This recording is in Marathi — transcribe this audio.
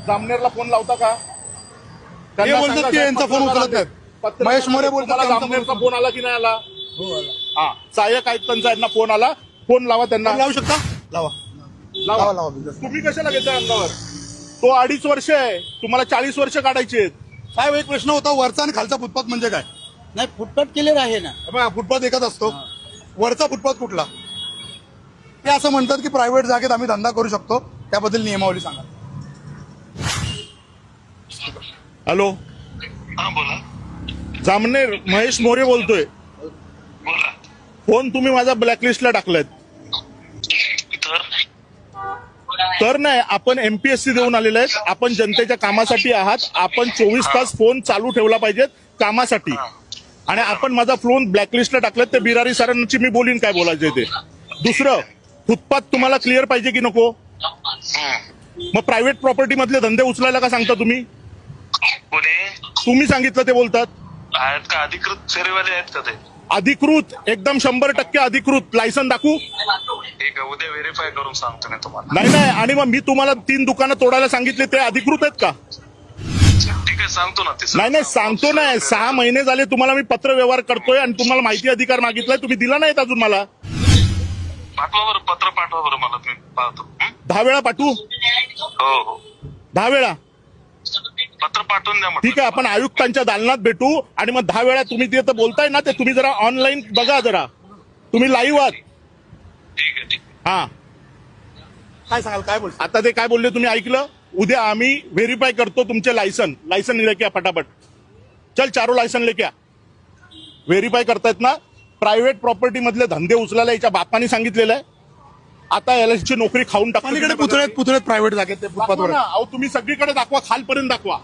जामनेरला फोन लावता का? ते बोलतात की यांचा फोन उचलत नाहीत. महेश मोरे बोलतात तुम्हाला जामनेरचा फोन आला की नाही आला? हा, सहाय्यक आयुक्तांचा यांना फोन आला. फोन लावा त्यांना. लावू शकता? लावा लावा. लावा. तुम्ही कशाला घेताय अंगावर? तो 2.5 वर्ष आहे, तुम्हाला 40 वर्ष काढायची आहेत. साहेब एक प्रश्न होता, वरचा आणि खालचा फुटपाथ म्हणजे काय? नाही, फुटपाथ क्लिअर आहे ना. बघा, फुटपाथ एकच असतो. वरचा फुटपाथ कुठला? ते असं म्हणतात की प्रायव्हेट जागेत आम्ही धंदा करू शकतो, त्याबद्दल नियमावली सांगा. हॅलो, हा बोला. जामनेर महेश मोरे बोलतोय. बोला. फोन तुम्ही माझा ब्लॅकलिस्टला टाकलायत. तर नाही, आपण एमपीएससी देऊन आलेले आहेत. आपण जनतेच्या कामासाठी आहात. आपण 24 तास फोन चालू ठेवला पाहिजेत कामासाठी. आणि आपण माझा फोन ब्लॅकलिस्टला टाकलाय. ते बिरारी सरांची मी बोलीन काय बोलायचंय ते. दुसरं, फुटपाथ तुम्हाला क्लिअर पाहिजे की नको? मग प्रायव्हेट प्रॉपर्टी मधले धंदे उचलायला का सांगता तुम्ही? कोणी तुम्ही सांगितलं ते बोलतात. आहेत का अधिकृत फेरीवाले आहेत का ते? अधिकृत, एकदम 100% अधिकृत. लायसन दाखवू? ठीक आहे, उद्या व्हेरीफाय करून सांगतो मी तुम्हाला. नाही. आणि मग मी तुम्हाला 3 दुकानं तोडायला सांगितले, ते अधिकृत आहेत का? ठीक आहे, सांगतो ना ते. नाही सांगतो नाही. 6 महिने झाले तुम्हाला मी पत्र व्यवहार करतोय आणि तुम्हाला माहिती अधिकार मागितलाय, तुम्ही दिला नाहीत अजून मला. पाठवा बरं, पत्र पाठवा बरं मला, मी पाहतो. 10 वेळा पाठवू? हो 10 वेळा? पत्र पाठवून द्या. ठीक आहे, आपण आयुक्तांच्या दालनात भेटू आणि मग 10 वेळा तुम्ही ते बोलताय ना, ते तुम्ही जरा ऑनलाईन बघा, जरा तुम्ही लाईव्ह आहात. ठीक आहे. हा, काय सांगाल, काय बोलता? आता ते काय बोलले तुम्ही ऐकलं? उद्या आम्ही व्हेरीफाय करतो तुमचे लायसन लेके आ फटाफट. चल, 4 लायसन लेके आ. व्हेरीफाय करतायत ना? प्रायव्हेट प्रॉपर्टी मधले धंदे उचलायला याच्या बापानी सांगितलेलं आहे. आता याची नोकरी खाऊन टाकतो. पुतळेत प्रायव्हेट जागेत ते फुटपाथवर. अहो, तुम्ही सगळीकडे दाखवा, खालपर्यंत दाखवा.